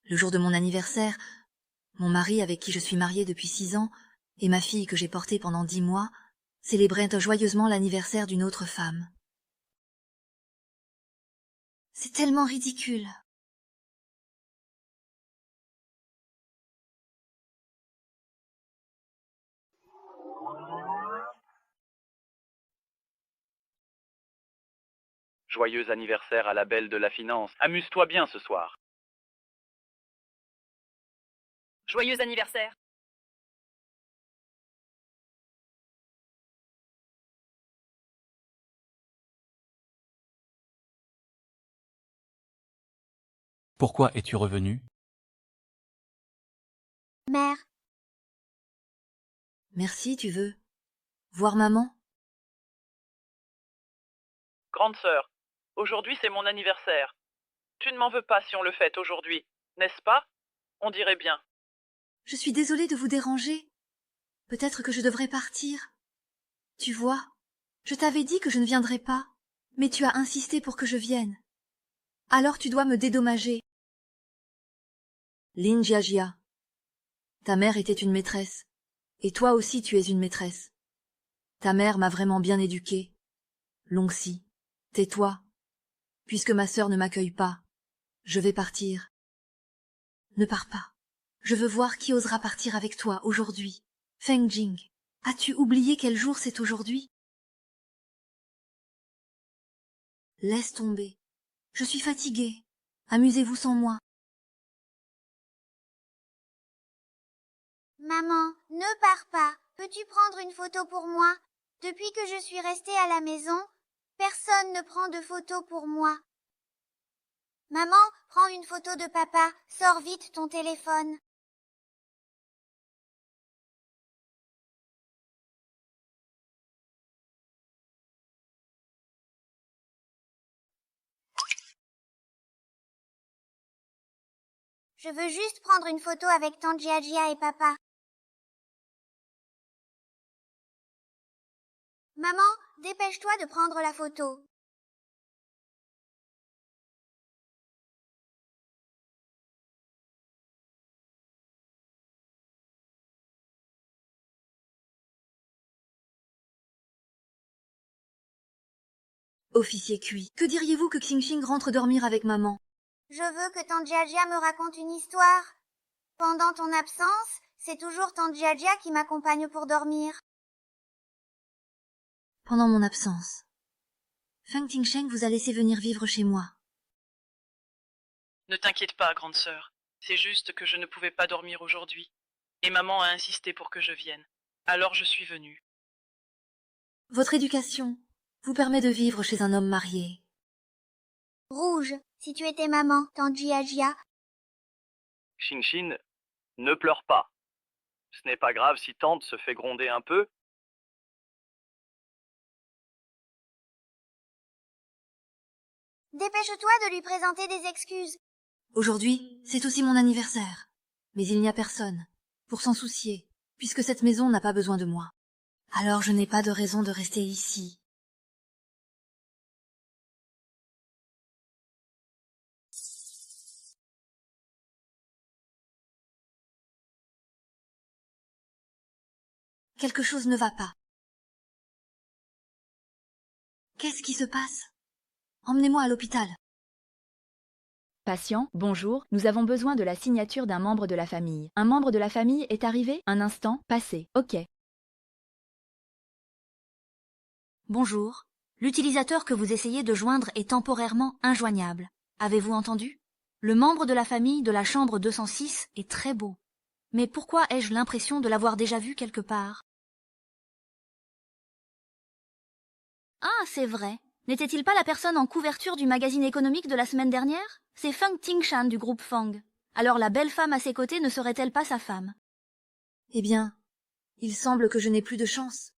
Le jour de mon anniversaire, mon mari avec qui je suis mariée depuis 6 ans et ma fille que j'ai portée pendant 10 mois célébraient joyeusement l'anniversaire d'une autre femme. C'est tellement ridicule. Joyeux anniversaire à la belle de la finance. Amuse-toi bien ce soir. Joyeux anniversaire. Pourquoi es-tu revenu? Mère, Merci, tu veux voir maman? Grande sœur, aujourd'hui c'est mon anniversaire. Tu ne m'en veux pas si on le fête aujourd'hui, n'est-ce pas? On dirait bien. Je suis désolée de vous déranger. Peut-être que je devrais partir. Tu vois, je t'avais dit que je ne viendrais pas, mais tu as insisté pour que je vienne. Alors tu dois me dédommager. Lin Jiajia, ta mère était une maîtresse, et toi aussi tu es une maîtresse. Ta mère m'a vraiment bien éduquée. Longxi, tais-toi. Puisque ma sœur ne m'accueille pas, je vais partir. Ne pars pas. Je veux voir qui osera partir avec toi aujourd'hui. Feng Jing, as-tu oublié quel jour c'est aujourd'hui? Laisse tomber. Je suis fatiguée. Amusez-vous sans moi. maman, ne pars pas. Peux-tu prendre une photo pour moi? Depuis que je suis restée à la maison, personne ne prend de photos pour moi. Maman, prends une photo de papa. Sors vite ton téléphone. Je veux juste prendre une photo avec tante Jiajia et papa. Maman, dépêche-toi de prendre la photo. Officier Cui, que diriez-vous que Xingxing rentre dormir avec maman? Je veux que tante Jiajia me raconte une histoire. Pendant ton absence, c'est toujours tante Jiajia qui m'accompagne pour dormir. Pendant mon absence, Feng Tingsheng vous a laissé venir vivre chez moi. Ne t'inquiète pas, grande sœur. C'est juste que je ne pouvais pas dormir aujourd'hui. Et maman a insisté pour que je vienne. Alors je suis venue. Votre éducation vous permet de vivre chez un homme marié. Rouge, si tu étais maman, tante Jiajia. Xingxin, ne pleure pas. Ce n'est pas grave si tante se fait gronder un peu. Dépêche-toi de lui présenter des excuses. Aujourd'hui, c'est aussi mon anniversaire. Mais il n'y a personne pour s'en soucier, puisque cette maison n'a pas besoin de moi. Alors je n'ai pas de raison de rester ici. Quelque chose ne va pas. Qu'est-ce qui se passe? Emmenez-moi à l'hôpital. Patient, bonjour, nous avons besoin de la signature d'un membre de la famille. Un membre de la famille est arrivé? Un instant, passé. Ok. Bonjour. L'utilisateur que vous essayez de joindre est temporairement injoignable. Avez-vous entendu? Le membre de la famille de la chambre 206 est très beau. Mais pourquoi ai-je l'impression de l'avoir déjà vu quelque part? Ah, c'est vrai. N'était-il pas la personne en couverture du magazine économique de la semaine dernière? C'est Feng Tingshan du groupe Fang. Alors la belle femme à ses côtés ne serait-elle pas sa femme? Eh bien, il semble que je n'ai plus de chance.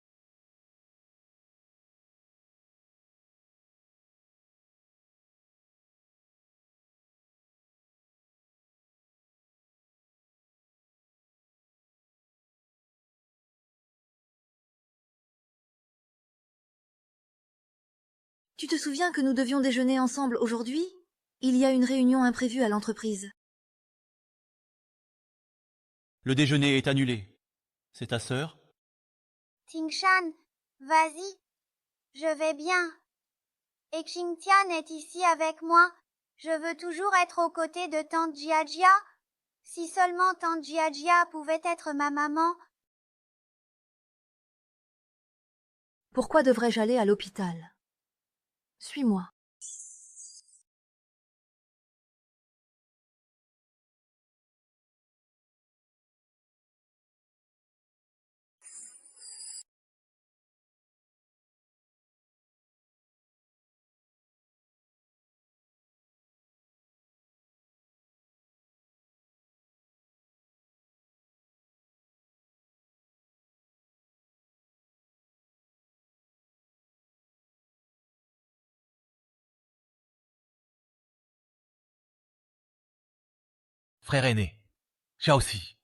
Tu te souviens que nous devions déjeuner ensemble aujourd'hui? Il y a une réunion imprévue à l'entreprise. Le déjeuner est annulé. C'est ta sœur? Tingshan, vas-y. Je vais bien. Et Xingtian est ici avec moi. Je veux toujours être aux côtés de tante Jiajia. Si seulement tante Jiajia pouvait être ma maman. Pourquoi devrais-je aller à l'hôpital? Suis-moi. Frère aîné. Xiaoxi.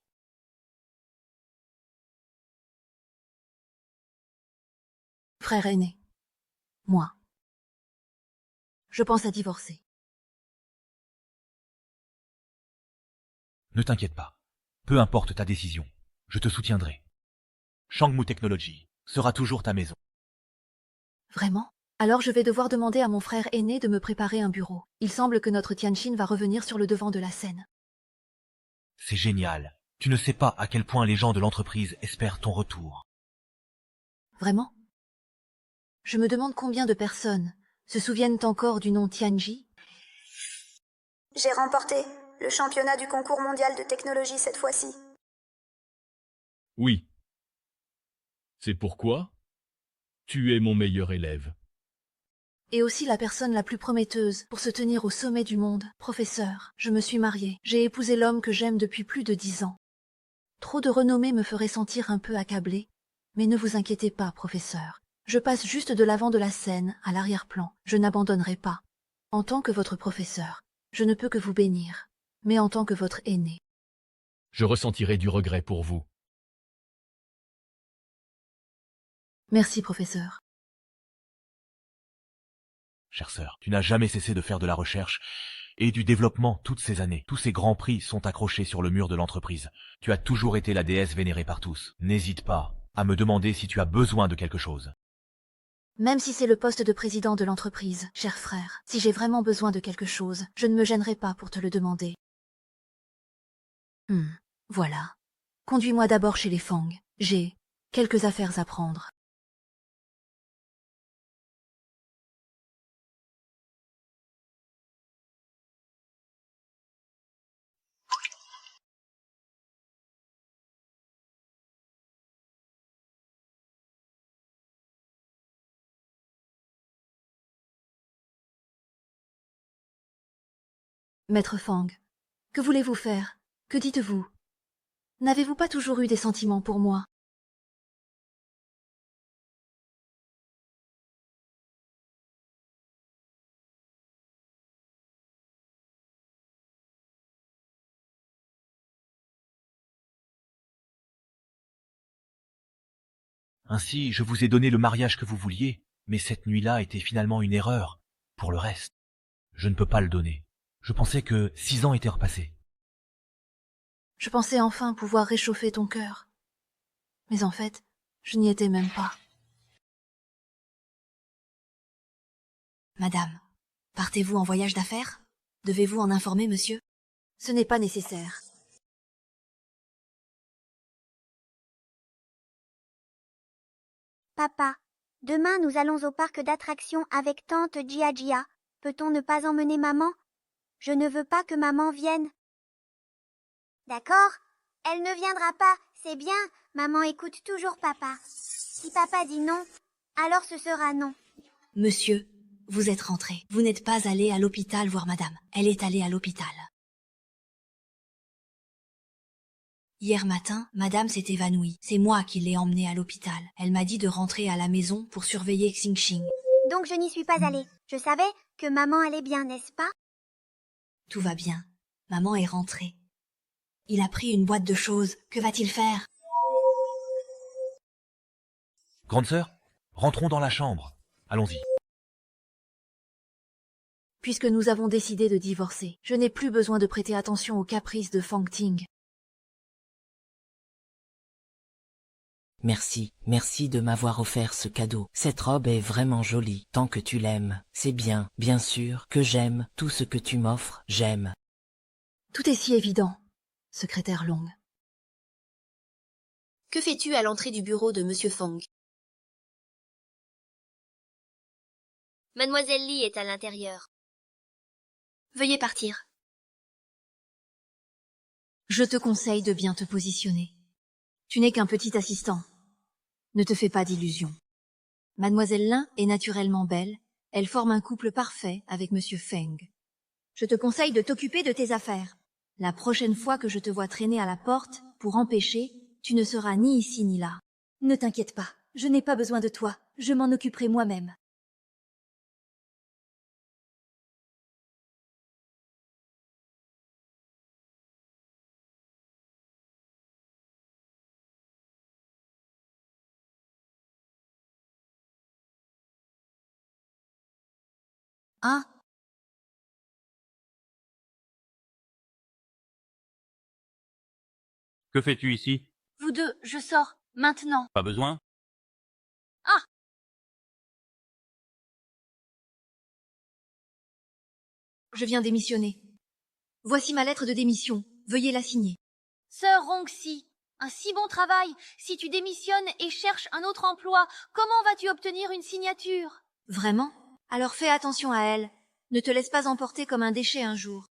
Frère aîné. Moi. Je pense à divorcer. Ne t'inquiète pas. Peu importe ta décision, je te soutiendrai. Shangmu Technology sera toujours ta maison. Vraiment? Alors je vais devoir demander à mon frère aîné de me préparer un bureau. Il semble que notre Tianjin va revenir sur le devant de la scène. C'est génial. Tu ne sais pas à quel point les gens de l'entreprise espèrent ton retour. Vraiment? Je me demande combien de personnes se souviennent encore du nom Tianji. J'ai remporté le championnat du concours mondial de technologie cette fois-ci. Oui. C'est pourquoi tu es mon meilleur élève. Et aussi la personne la plus prometteuse pour se tenir au sommet du monde. Professeur, je me suis mariée. J'ai épousé l'homme que j'aime depuis plus de 10 ans. Trop de renommée me ferait sentir un peu accablée. Mais ne vous inquiétez pas, professeur. Je passe juste de l'avant de la scène à l'arrière-plan. Je n'abandonnerai pas. En tant que votre professeur, je ne peux que vous bénir. Mais en tant que votre aîné, Je ressentirai du regret pour vous. merci, professeur. Chère sœur, tu n'as jamais cessé de faire de la recherche et du développement toutes ces années. Tous ces grands prix sont accrochés sur le mur de l'entreprise. Tu as toujours été la déesse vénérée par tous. N'hésite pas à me demander si tu as besoin de quelque chose. Même si c'est le poste de président de l'entreprise, cher frère, si j'ai vraiment besoin de quelque chose, je ne me gênerai pas pour te le demander. Voilà. Conduis-moi d'abord chez les Fang. J'ai quelques affaires à prendre. Maître Fang, que voulez-vous faire? Que dites-vous? N'avez-vous pas toujours eu des sentiments pour moi? Ainsi, je vous ai donné le mariage que vous vouliez, mais cette nuit-là était finalement une erreur. Pour le reste, je ne peux pas le donner. Je pensais que 6 ans étaient repassés. Je pensais enfin pouvoir réchauffer ton cœur. Mais en fait, je n'y étais même pas. Madame, partez-vous en voyage d'affaires? Devez-vous en informer, monsieur? Ce n'est pas nécessaire. Papa, demain nous allons au parc d'attractions avec tante Jiajia. Peut-on ne pas emmener maman? Je ne veux pas que maman vienne. D'accord, elle ne viendra pas, c'est bien. Maman écoute toujours papa. Si papa dit non, alors ce sera non. Monsieur, vous êtes rentré. Vous n'êtes pas allé à l'hôpital voir madame. Elle est allée à l'hôpital. Hier matin, madame s'est évanouie. C'est moi qui l'ai emmenée à l'hôpital. Elle m'a dit de rentrer à la maison pour surveiller Xingxing. Donc je n'y suis pas allée. Je savais que maman allait bien, n'est-ce pas? Tout va bien. Maman est rentrée. Il a pris une boîte de choses. Que va-t-il faire? Grande sœur, rentrons dans la chambre. Allons-y. Puisque nous avons décidé de divorcer, je n'ai plus besoin de prêter attention aux caprices de Fang Ting. Merci, merci de m'avoir offert ce cadeau. Cette robe est vraiment jolie, tant que tu l'aimes. C'est bien sûr, que j'aime tout ce que tu m'offres, j'aime. Tout est si évident, secrétaire Long. Que fais-tu à l'entrée du bureau de Monsieur Fong? Mademoiselle Li est à l'intérieur. Veuillez partir. Je te conseille de bien te positionner. Tu n'es qu'un petit assistant. Ne te fais pas d'illusions. Mademoiselle Lin est naturellement belle, elle forme un couple parfait avec Monsieur Feng. Je te conseille de t'occuper de tes affaires. La prochaine fois que je te vois traîner à la porte pour empêcher, tu ne seras ni ici ni là. Ne t'inquiète pas, je n'ai pas besoin de toi, je m'en occuperai moi-même. Ah, Que fais-tu ici? Vous deux, je sors, maintenant. Pas besoin? Ah! je viens démissionner. Voici ma lettre de démission. Veuillez la signer. Sœur Rongxi, un si bon travail. Si tu démissionnes et cherches un autre emploi, comment vas-tu obtenir une signature? Vraiment? Alors fais attention à elle. Ne te laisse pas emporter comme un déchet un jour.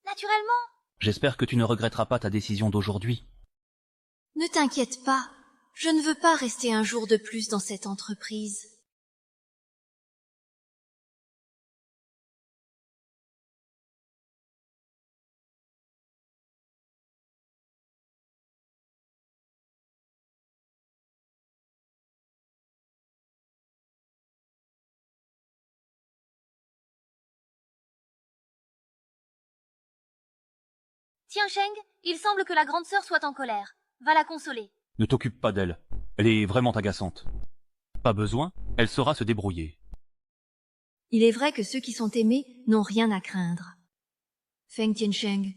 Naturellement. J'espère que tu ne regretteras pas ta décision d'aujourd'hui. Ne t'inquiète pas. Je ne veux pas rester un jour de plus dans cette entreprise. Tiens, Sheng, il semble que la grande sœur soit en colère. Va la consoler. Ne t'occupe pas d'elle. Elle est vraiment agaçante. Pas besoin, elle saura se débrouiller. Il est vrai que ceux qui sont aimés n'ont rien à craindre. Feng Tiansheng,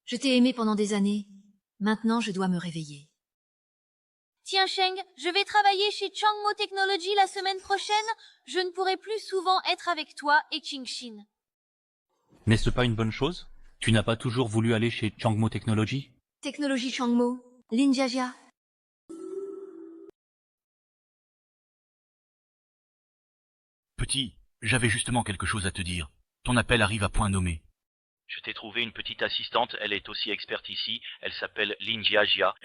je t'ai aimé pendant des années. Maintenant, je dois me réveiller. Tiens, Sheng, je vais travailler chez Changmo Technology la semaine prochaine. Je ne pourrai plus souvent être avec toi et Qingxin. N'est-ce pas une bonne chose? Tu n'as pas toujours voulu aller chez Changmo Technology? Technologie Changmo, Lin Jiajia. Petit, j'avais justement quelque chose à te dire. Ton appel arrive à point nommé. Je t'ai trouvé une petite assistante, elle est aussi experte ici, elle s'appelle Lin Jiajia.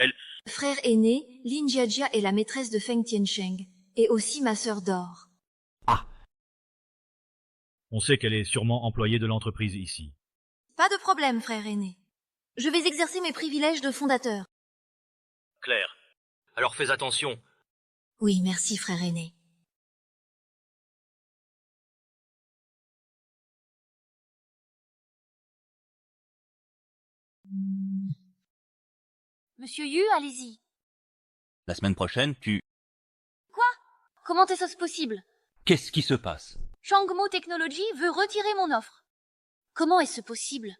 Frère aîné, Lin Jiajia est la maîtresse de Feng Tiansheng, et aussi ma sœur d'or. Ah! On sait qu'elle est sûrement employée de l'entreprise ici. Pas de problème, frère aîné. Je vais exercer mes privilèges de fondateur. Claire, alors fais attention. Oui, merci, frère aîné. Monsieur Yu, allez-y. La semaine prochaine, Quoi? Comment est-ce possible? Qu'est-ce qui se passe? Changmo Technology veut retirer mon offre. Comment est-ce possible?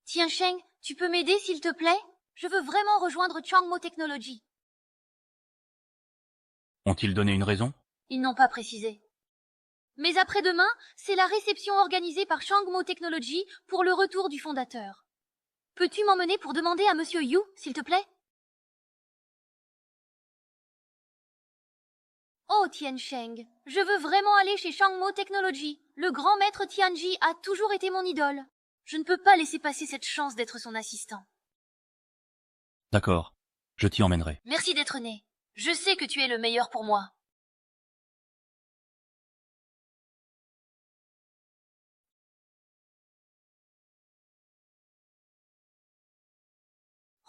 Tiens, Sheng, tu peux m'aider s'il te plaît? Je veux vraiment rejoindre Changmo Technology. Ont-ils donné une raison? Ils n'ont pas précisé. Mais après-demain, c'est la réception organisée par Changmo Technology pour le retour du fondateur. Peux-tu m'emmener pour demander à Monsieur Yu, s'il te plaît? Oh, Tiansheng, je veux vraiment aller chez Changmo Technology. Le grand maître Tianji a toujours été mon idole. Je ne peux pas laisser passer cette chance d'être son assistant. D'accord, je t'y emmènerai. Merci d'être né. Je sais que tu es le meilleur pour moi.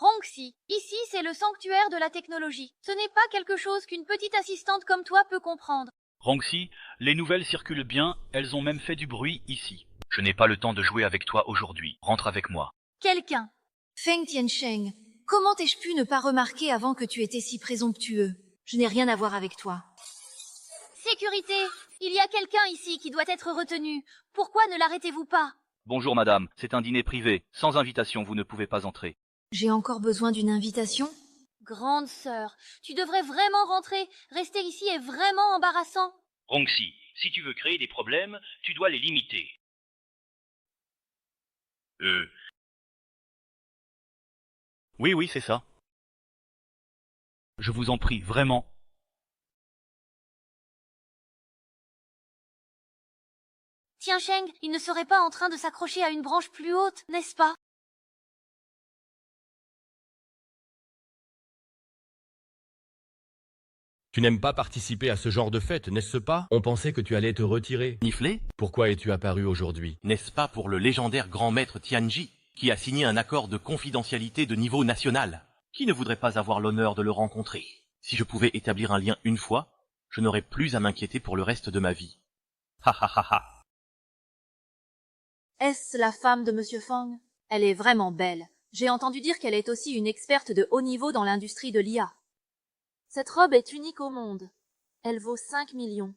Rongxi, ici c'est le sanctuaire de la technologie. Ce n'est pas quelque chose qu'une petite assistante comme toi peut comprendre. Rongxi, les nouvelles circulent bien, elles ont même fait du bruit ici. Je n'ai pas le temps de jouer avec toi aujourd'hui. Rentre avec moi. Quelqu'un. Feng Tiansheng, comment ai-je pu ne pas remarquer avant que tu étais si présomptueux? Je n'ai rien à voir avec toi. Sécurité, il y a quelqu'un ici qui doit être retenu. Pourquoi ne l'arrêtez-vous pas? Bonjour madame, c'est un dîner privé. Sans invitation, vous ne pouvez pas entrer. J'ai encore besoin d'une invitation? Grande sœur, tu devrais vraiment rentrer. Rester ici est vraiment embarrassant. Ronxy, si tu veux créer des problèmes, tu dois les limiter. Oui, c'est ça. Je vous en prie, vraiment. Tiens, Sheng, il ne serait pas en train de s'accrocher à une branche plus haute, n'est-ce pas? Tu n'aimes pas participer à ce genre de fête, n'est-ce pas? On pensait que tu allais te retirer. Niflé? Pourquoi es-tu apparu aujourd'hui? N'est-ce pas pour le légendaire grand maître Tianji, qui a signé un accord de confidentialité de niveau national? Qui ne voudrait pas avoir l'honneur de le rencontrer? Si je pouvais établir un lien une fois, je n'aurais plus à m'inquiéter pour le reste de ma vie. Ha ha ha ha. Est-ce la femme de Monsieur Fang? Elle est vraiment belle. J'ai entendu dire qu'elle est aussi une experte de haut niveau dans l'industrie de l'IA. Cette robe est unique au monde. Elle vaut 5 millions.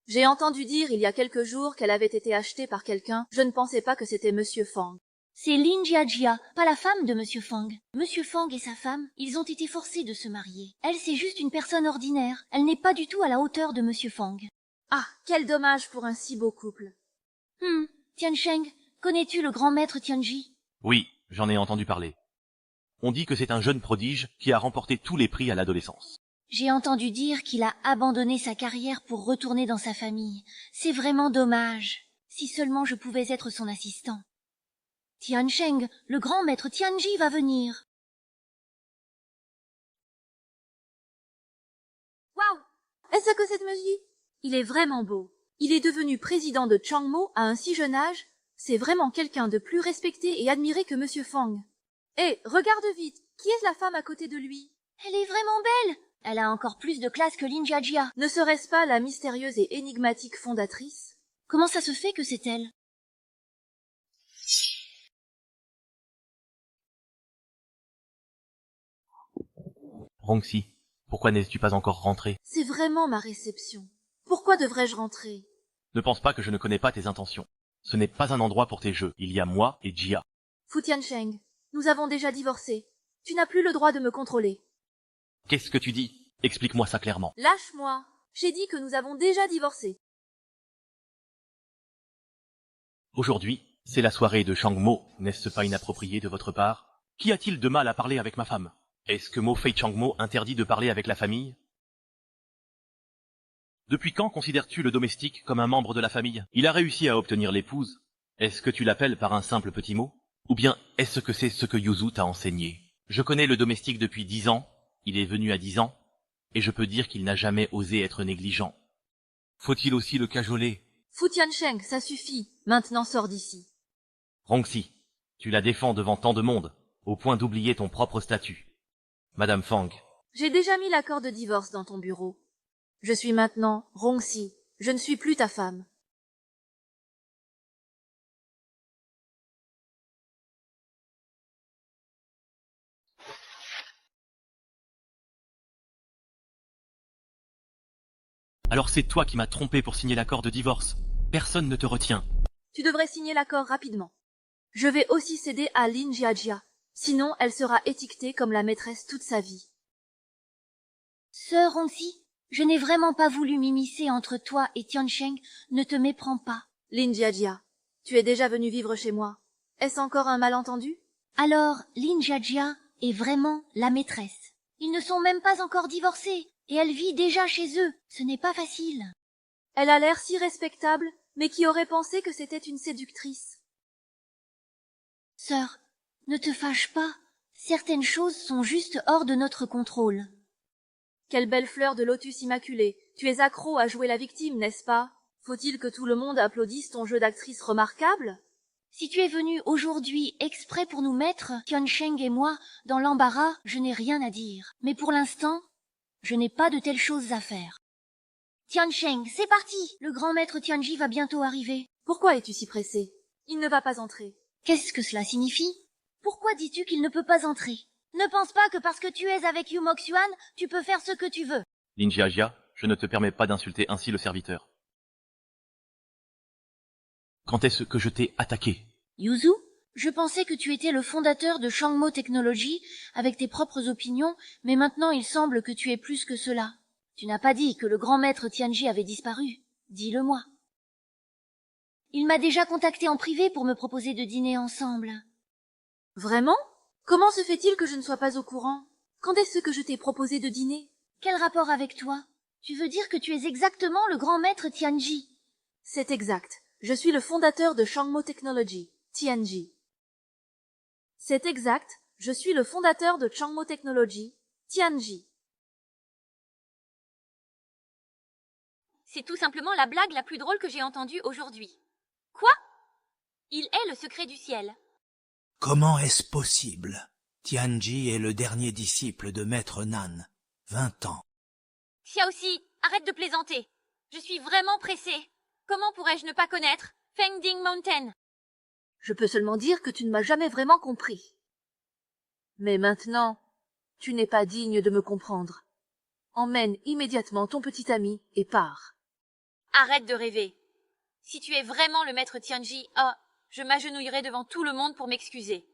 J'ai entendu dire il y a quelques jours qu'elle avait été achetée par quelqu'un. Je ne pensais pas que c'était Monsieur Fang. C'est Lin Jiajia, pas la femme de Monsieur Fang. Monsieur Fang et sa femme, ils ont été forcés de se marier. Elle, c'est juste une personne ordinaire. Elle n'est pas du tout à la hauteur de Monsieur Fang. Ah, quel dommage pour un si beau couple. Tiansheng, connais-tu le grand maître Tianji? Oui, j'en ai entendu parler. On dit que c'est un jeune prodige qui a remporté tous les prix à l'adolescence. J'ai entendu dire qu'il a abandonné sa carrière pour retourner dans sa famille. C'est vraiment dommage. Si seulement je pouvais être son assistant. Tiansheng, le grand maître Tianji va venir. Waouh! Est-ce que cette musique? Il est vraiment beau. Il est devenu président de Changmo à un si jeune âge. C'est vraiment quelqu'un de plus respecté et admiré que Monsieur Fang. Hé, regarde vite. Qui est la femme à côté de lui? Elle est vraiment belle. Elle a encore plus de classe que Lin Jiajia. Ne serait-ce pas la mystérieuse et énigmatique fondatrice? Comment ça se fait que c'est elle? Ronxy, pourquoi n'es-tu pas encore rentré? C'est vraiment ma réception. Pourquoi devrais-je rentrer? Ne pense pas que je ne connais pas tes intentions. Ce n'est pas un endroit pour tes jeux. Il y a moi et Jia. Fu Tiansheng, nous avons déjà divorcé. Tu n'as plus le droit de me contrôler. Qu'est-ce que tu dis? Explique-moi ça clairement. Lâche-moi. J'ai dit que nous avons déjà divorcé. Aujourd'hui, c'est la soirée de Changmo. N'est-ce pas inapproprié de votre part? Qu'y a-t-il de mal à parler avec ma femme? Est-ce que Mo Fei Changmo interdit de parler avec la famille? Depuis quand considères-tu le domestique comme un membre de la famille? Il a réussi à obtenir l'épouse. Est-ce que tu l'appelles par un simple petit mot? Ou bien est-ce que c'est ce que Yuzu t'a enseigné? Je connais le domestique depuis 10 ans. Il est venu à 10 ans. Et je peux dire qu'il n'a jamais osé être négligent. Faut-il aussi le cajoler? Fu Tiansheng, ça suffit. Maintenant sors d'ici. Ronxy, tu la défends devant tant de monde, au point d'oublier ton propre statut. Madame Fang. J'ai déjà mis l'accord de divorce dans ton bureau. Je suis maintenant Ronxy. Je ne suis plus ta femme. Alors c'est toi qui m'as trompé pour signer l'accord de divorce. Personne ne te retient. Tu devrais signer l'accord rapidement. Je vais aussi céder à Lin Jiajia. Sinon, elle sera étiquetée comme la maîtresse toute sa vie. Sœur Ronxy, je n'ai vraiment pas voulu m'immiscer entre toi et Tiansheng. Ne te méprends pas. Lin Jiajia, tu es déjà venue vivre chez moi. Est-ce encore un malentendu? Alors, Lin Jiajia est vraiment la maîtresse. Ils ne sont même pas encore divorcés. Et elle vit déjà chez eux. Ce n'est pas facile. Elle a l'air si respectable, mais qui aurait pensé que c'était une séductrice? Sœur, ne te fâche pas. Certaines choses sont juste hors de notre contrôle. Quelle belle fleur de lotus immaculée. Tu es accro à jouer la victime, n'est-ce pas? Faut-il que tout le monde applaudisse ton jeu d'actrice remarquable? Si tu es venu aujourd'hui exprès pour nous mettre, Tiansheng et moi, dans l'embarras, je n'ai rien à dire. Mais pour l'instant, je n'ai pas de telles choses à faire. Tiansheng, c'est parti! Le grand maître Tianji va bientôt arriver. Pourquoi es-tu si pressé? Il ne va pas entrer. Qu'est-ce que cela signifie? Pourquoi dis-tu qu'il ne peut pas entrer? Ne pense pas que parce que tu es avec Yu Moxuan, tu peux faire ce que tu veux. Lin Jiajia, je ne te permets pas d'insulter ainsi le serviteur. Quand est-ce que je t'ai attaqué? Yuzu, Je pensais que tu étais le fondateur de Shangmo Technology, avec tes propres opinions, mais maintenant il semble que tu es plus que cela. Tu n'as pas dit que le grand maître Tianji avait disparu. Dis-le-moi. Il m'a déjà contacté en privé pour me proposer de dîner ensemble. Vraiment? Comment se fait-il que je ne sois pas au courant? Quand est-ce que je t'ai proposé de dîner? Quel rapport avec toi? Tu veux dire que tu es exactement le grand maître Tianji? C'est exact. Je suis le fondateur de Shangmo Technology, Tianji. C'est exact. Je suis le fondateur de Shangmo Technology, Tianji. C'est tout simplement la blague la plus drôle que j'ai entendue aujourd'hui. Quoi? Il est le secret du ciel. Comment est-ce possible? Tianji est le dernier disciple de Maître Nan. 20 ans. Xiaoxi, arrête de plaisanter. Je suis vraiment pressée. Comment pourrais-je ne pas connaître Fengding Mountain? Je peux seulement dire que tu ne m'as jamais vraiment compris. Mais maintenant, tu n'es pas digne de me comprendre. Emmène immédiatement ton petit ami et pars. Arrête de rêver. Si tu es vraiment le maître Tianji, je m'agenouillerai devant tout le monde pour m'excuser.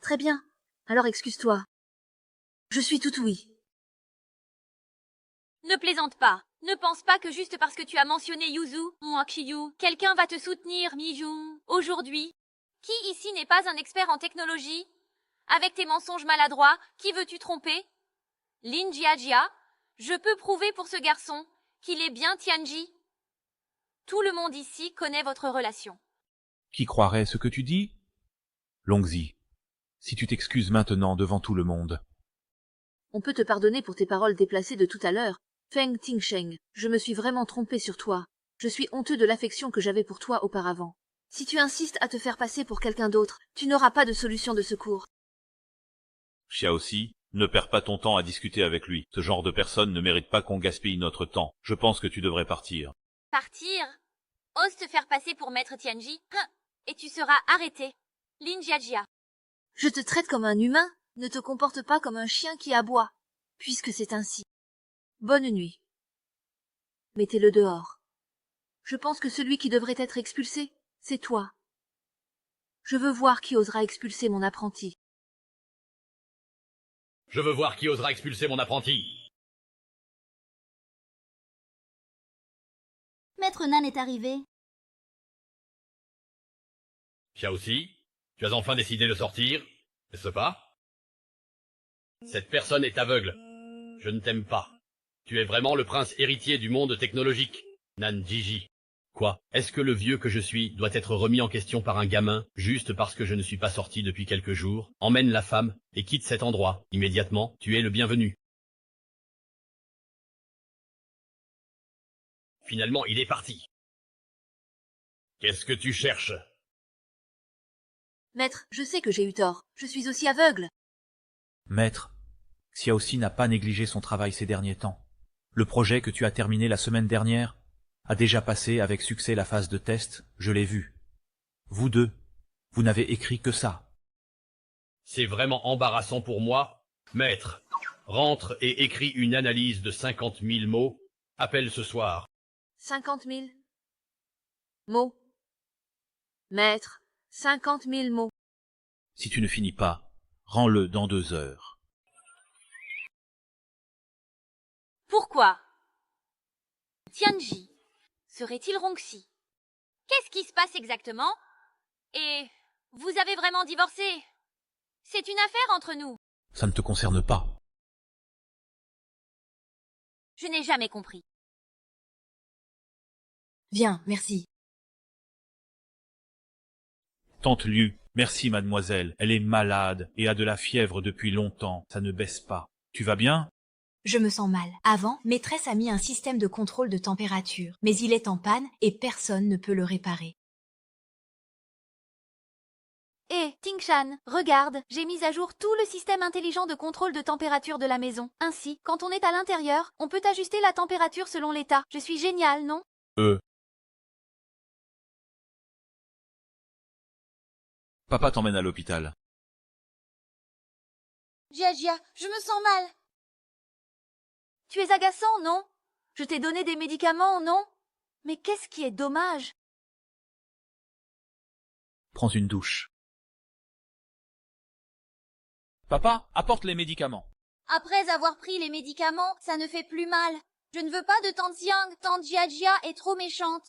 Très bien. Alors excuse-toi. Je suis tout oui. Ne plaisante pas. Ne pense pas que juste parce que tu as mentionné Yuzu, ou Akiyu, quelqu'un va te soutenir, Mijun, aujourd'hui. Qui ici n'est pas un expert en technologie? Avec tes mensonges maladroits, qui veux-tu tromper? Lin Jiajia, je peux prouver pour ce garçon qu'il est bien Tianji. Tout le monde ici connaît votre relation. Qui croirait ce que tu dis? Longzi, si tu t'excuses maintenant devant tout le monde. On peut te pardonner pour tes paroles déplacées de tout à l'heure. Feng Tingsheng, je me suis vraiment trompé sur toi. Je suis honteux de l'affection que j'avais pour toi auparavant. Si tu insistes à te faire passer pour quelqu'un d'autre, tu n'auras pas de solution de secours. Xiaoxi, ne perds pas ton temps à discuter avec lui. Ce genre de personne ne mérite pas qu'on gaspille notre temps. Je pense que tu devrais partir. Partir? Ose te faire passer pour maître Tianji, et tu seras arrêté. Lin Jiajia. Je te traite comme un humain, ne te comporte pas comme un chien qui aboie, puisque c'est ainsi. Bonne nuit. Mettez-le dehors. Je pense que celui qui devrait être expulsé, c'est toi. Je veux voir qui osera expulser mon apprenti. Je veux voir qui osera expulser mon apprenti. Maître Nan est arrivé. Xiaoxi, tu as enfin décidé de sortir, n'est-ce pas? Cette personne est aveugle. Je ne t'aime pas. Tu es vraiment le prince héritier du monde technologique, Nan Jiji. Quoi? Est-ce que le vieux que je suis doit être remis en question par un gamin, juste parce que je ne suis pas sorti depuis quelques jours? Emmène la femme et quitte cet endroit, immédiatement, tu es le bienvenu. Finalement, il est parti. Qu'est-ce que tu cherches? Maître, je sais que j'ai eu tort. Je suis aussi aveugle. Maître, Xiaoxi n'a pas négligé son travail ces derniers temps. Le projet que tu as terminé la semaine dernière a déjà passé avec succès la phase de test, je l'ai vu. Vous deux, vous n'avez écrit que ça. C'est vraiment embarrassant pour moi. Maître, rentre et écris une analyse de 50 000 mots. Appelle ce soir. 50 000 mots. Maître, 50 000 mots. Si tu ne finis pas, rends-le dans 2 heures. Pourquoi? Tianji serait-il Rongxi? Qu'est-ce qui se passe exactement? Et vous avez vraiment divorcé? C'est une affaire entre nous. Ça ne te concerne pas. Je n'ai jamais compris. Viens, merci. Tante Liu, merci mademoiselle. Elle est malade et a de la fièvre depuis longtemps. Ça ne baisse pas. Tu vas bien? Je me sens mal. Avant, maîtresse a mis un système de contrôle de température, mais il est en panne et personne ne peut le réparer. Hé, Tingshan, regarde, j'ai mis à jour tout le système intelligent de contrôle de température de la maison. Ainsi, quand on est à l'intérieur, on peut ajuster la température selon l'état. Je suis géniale, non? Papa t'emmène à l'hôpital. Jiajia, je me sens mal. Tu es agaçant, non? Je t'ai donné des médicaments, non? Mais qu'est-ce qui est dommage? Prends une douche. Papa, apporte les médicaments. Après avoir pris les médicaments, ça ne fait plus mal. Je ne veux pas de tante Yang, tante Jia est trop méchante.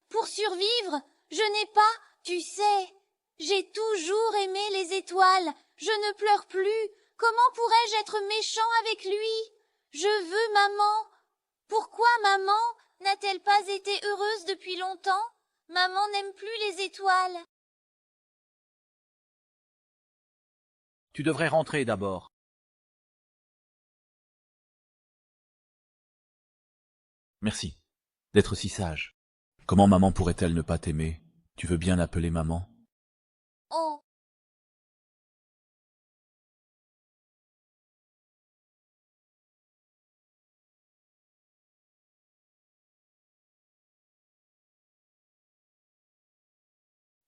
Pour survivre, je n'ai pas, tu sais, j'ai toujours aimé les étoiles. Je ne pleure plus. Comment pourrais-je être méchant avec lui? Je veux maman. Pourquoi maman n'a-t-elle pas été heureuse depuis longtemps? Maman n'aime plus les étoiles. Tu devrais rentrer d'abord. Merci d'être si sage. Comment maman pourrait-elle ne pas t'aimer? Tu veux bien l'appeler maman? Oh.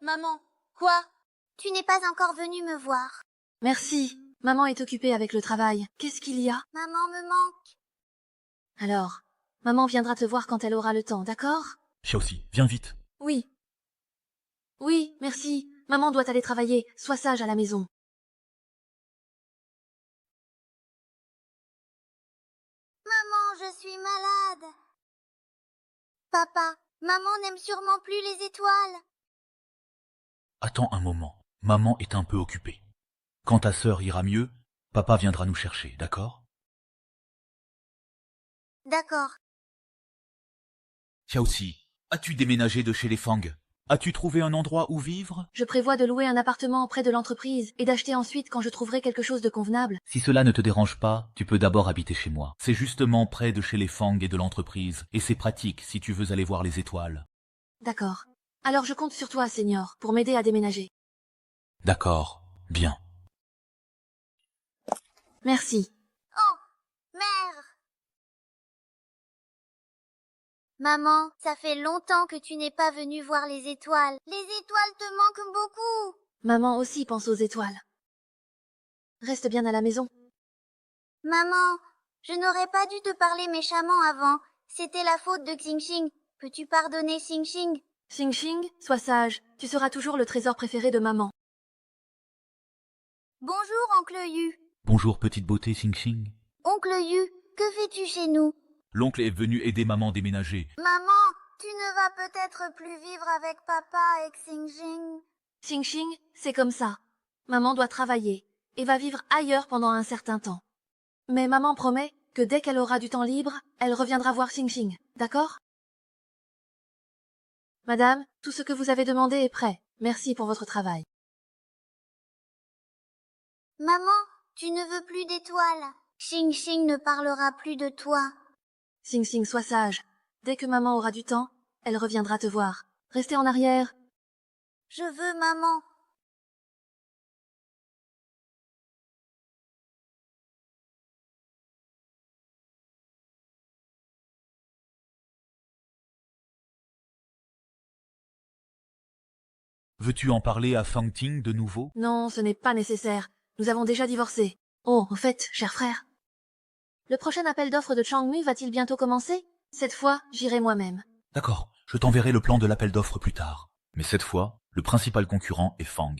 Maman, quoi? Tu n'es pas encore venue me voir. Merci. Maman est occupée avec le travail. Qu'est-ce qu'il y a? Maman me manque. Alors, maman viendra te voir quand elle aura le temps, d'accord? Xiaoxi, viens vite. Oui. Oui, merci. Maman doit aller travailler. Sois sage à la maison. Maman, je suis malade. Papa, maman n'aime sûrement plus les étoiles. Attends un moment. Maman est un peu occupée. Quand ta sœur ira mieux, papa viendra nous chercher, d'accord? D'accord. Xiaoxi, as-tu déménagé de chez les Fang? As-tu trouvé un endroit où vivre? Je prévois de louer un appartement près de l'entreprise et d'acheter ensuite quand je trouverai quelque chose de convenable. Si cela ne te dérange pas, tu peux d'abord habiter chez moi. C'est justement près de chez les Fang et de l'entreprise, et c'est pratique si tu veux aller voir les étoiles. D'accord. Alors je compte sur toi, Senior, pour m'aider à déménager. D'accord, bien. Merci. Oh, mère. Maman, ça fait longtemps que tu n'es pas venue voir les étoiles. Les étoiles te manquent beaucoup. Maman aussi pense aux étoiles. Reste bien à la maison. Maman, je n'aurais pas dû te parler méchamment avant. C'était la faute de Xingxing. Peux-tu pardonner Xingxing? Xingxing, sois sage. Tu seras toujours le trésor préféré de maman. Bonjour, oncle Yu. Bonjour petite beauté Xingxing. Oncle Yu, que fais-tu chez nous? L'oncle est venu aider maman déménager. Maman, tu ne vas peut-être plus vivre avec papa et Xingxing. Xingxing, c'est comme ça. Maman doit travailler et va vivre ailleurs pendant un certain temps. Mais maman promet que dès qu'elle aura du temps libre, elle reviendra voir Xingxing, d'accord? Madame, tout ce que vous avez demandé est prêt. Merci pour votre travail. Maman, tu ne veux plus d'étoiles. Xingxing ne parlera plus de toi. Xingxing, sois sage. Dès que maman aura du temps, elle reviendra te voir. Restez en arrière. Je veux maman. Veux-tu en parler à Fang Ting de nouveau? Non, ce n'est pas nécessaire. Nous avons déjà divorcé. Oh, au fait, cher frère. Le prochain appel d'offres de Changmu va-t-il bientôt commencer? Cette fois, j'irai moi-même. D'accord, je t'enverrai le plan de l'appel d'offres plus tard. Mais cette fois, le principal concurrent est Fang.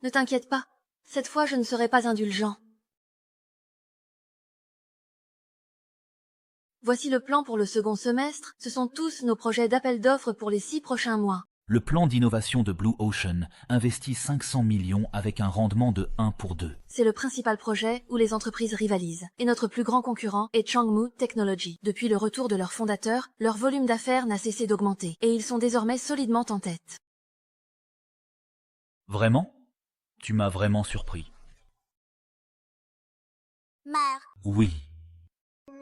Ne t'inquiète pas. Cette fois, je ne serai pas indulgent. Voici le plan pour le second semestre. Ce sont tous nos projets d'appel d'offres pour les 6 prochains mois. Le plan d'innovation de Blue Ocean investit 500 millions avec un rendement de 1 pour 2. C'est le principal projet où les entreprises rivalisent. Et notre plus grand concurrent est Changmu Technology. Depuis le retour de leur fondateur, leur volume d'affaires n'a cessé d'augmenter. Et ils sont désormais solidement en tête. Vraiment? Tu m'as vraiment surpris. Mère. Oui.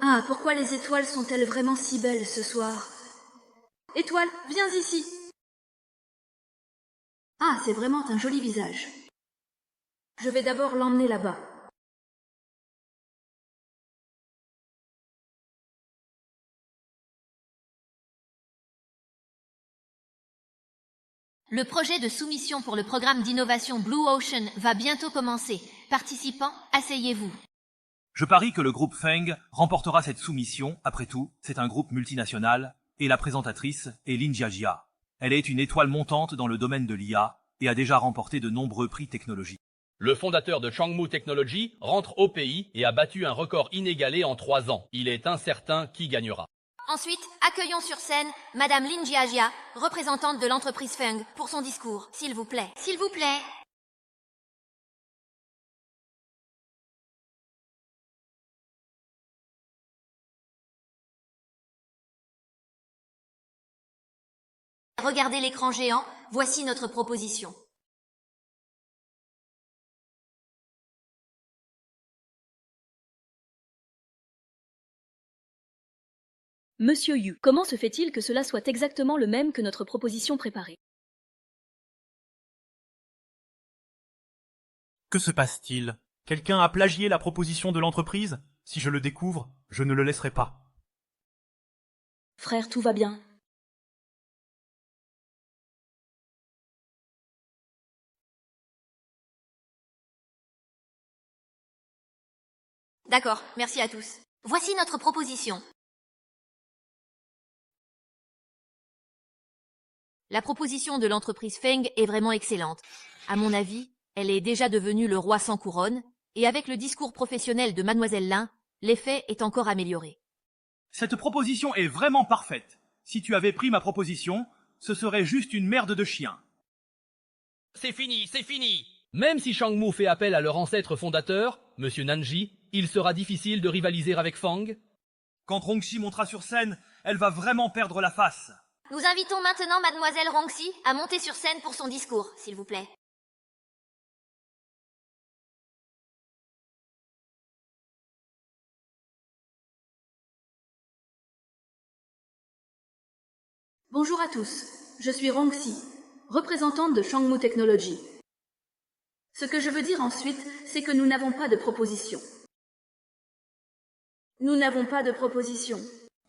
Ah, pourquoi les étoiles sont-elles vraiment si belles ce soir? Étoile, viens ici. Ah, c'est vraiment un joli visage. Je vais d'abord l'emmener là-bas. Le projet de soumission pour le programme d'innovation Blue Ocean va bientôt commencer. Participants, asseyez-vous. Je parie que le groupe Feng remportera cette soumission. Après tout, c'est un groupe multinational et la présentatrice est Lin Jiajia. Elle est une étoile montante dans le domaine de l'IA et a déjà remporté de nombreux prix technologiques. Le fondateur de Changmu Technology rentre au pays et a battu un record inégalé en 3 ans. Il est incertain qui gagnera. Ensuite, accueillons sur scène Madame Lin Jiajia, représentante de l'entreprise Feng, pour son discours, s'il vous plaît. S'il vous plaît. Regardez l'écran géant, voici notre proposition. Monsieur Yu, comment se fait-il que cela soit exactement le même que notre proposition préparée? Que se passe-t-il? Quelqu'un a plagié la proposition de l'entreprise? Si je le découvre, je ne le laisserai pas. Frère, tout va bien. D'accord, merci à tous. Voici notre proposition. La proposition de l'entreprise Feng est vraiment excellente. À mon avis, elle est déjà devenue le roi sans couronne, et avec le discours professionnel de Mademoiselle Lin, l'effet est encore amélioré. Cette proposition est vraiment parfaite. Si tu avais pris ma proposition, ce serait juste une merde de chien. C'est fini, c'est fini. Même si Changmu fait appel à leur ancêtre fondateur, Monsieur Nanji, il sera difficile de rivaliser avec Fang. Quand Rongxi montera sur scène, elle va vraiment perdre la face. Nous invitons maintenant Mademoiselle Rongxi à monter sur scène pour son discours, s'il vous plaît. Bonjour à tous, je suis Rongxi, représentante de Changmu Technology. Ce que je veux dire ensuite, c'est que nous n'avons pas de proposition. Nous n'avons pas de proposition.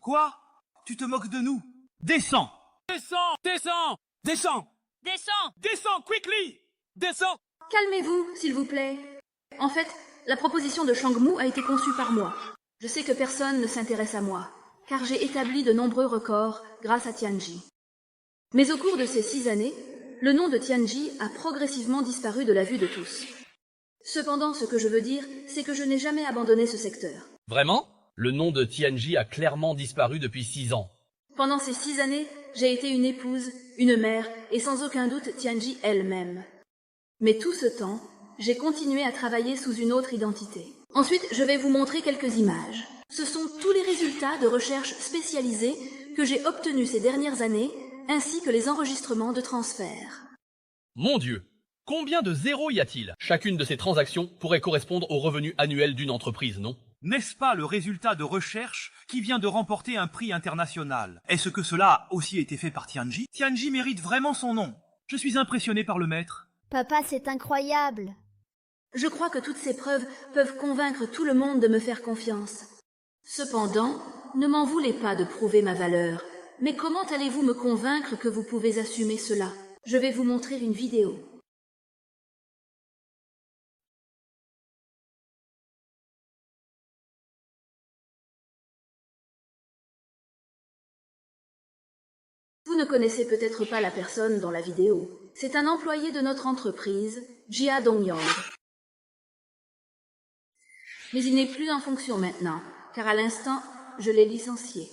Quoi? Tu te moques de nous? Descends! Descends! Descends! Descends! Descends! Descends, quickly! Descends! Calmez-vous, s'il vous plaît. En fait, la proposition de Changmu a été conçue par moi. Je sais que personne ne s'intéresse à moi, car j'ai établi de nombreux records grâce à Tianji. Mais au cours de ces 6 années, le nom de Tianji a progressivement disparu de la vue de tous. Cependant, ce que je veux dire, c'est que je n'ai jamais abandonné ce secteur. Vraiment? Le nom de Tianji a clairement disparu depuis 6 ans. Pendant ces 6 années, j'ai été une épouse, une mère, et sans aucun doute Tianji elle-même. Mais tout ce temps, j'ai continué à travailler sous une autre identité. Ensuite, je vais vous montrer quelques images. Ce sont tous les résultats de recherche spécialisées que j'ai obtenus ces dernières années, ainsi que les enregistrements de transfert. Mon Dieu! Combien de zéros y a-t-il? Chacune de ces transactions pourrait correspondre au revenu annuel d'une entreprise, non? N'est-ce pas le résultat de recherche qui vient de remporter un prix international? Est-ce que cela a aussi été fait par Tianji? Tianji mérite vraiment son nom. Je suis impressionné par le maître. Papa, c'est incroyable. Je crois que toutes ces preuves peuvent convaincre tout le monde de me faire confiance. Cependant, ne m'en voulez pas de prouver ma valeur. Mais comment allez-vous me convaincre que vous pouvez assumer cela? Je vais vous montrer une vidéo. Vous ne connaissez peut-être pas la personne dans la vidéo. C'est un employé de notre entreprise, Jia Dongyang. Mais il n'est plus en fonction maintenant, car à l'instant, je l'ai licencié.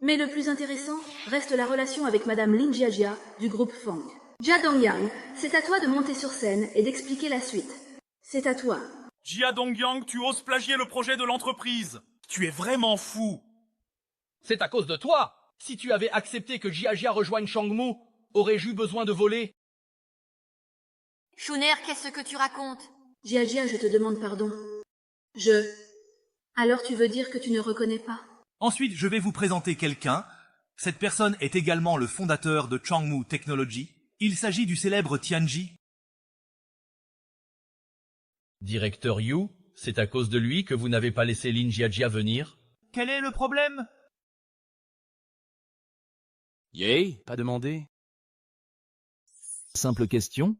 Mais le plus intéressant reste la relation avec Madame Lin Jiajia du groupe Feng. Jia Dongyang, c'est à toi de monter sur scène et d'expliquer la suite. C'est à toi. Jia Dongyang, tu oses plagier le projet de l'entreprise. Tu es vraiment fou. C'est à cause de toi! Si tu avais accepté que Jiajia rejoigne Changmu, aurais-je eu besoin de voler? Shuner, qu'est-ce que tu racontes? Jiajia, je te demande pardon. Alors tu veux dire que tu ne reconnais pas? Ensuite, je vais vous présenter quelqu'un. Cette personne est également le fondateur de Changmu Technology. Il s'agit du célèbre Tianji. Directeur Yu, c'est à cause de lui que vous n'avez pas laissé Lin Jiajia venir? Quel est le problème? Yay, pas demandé. Simple question.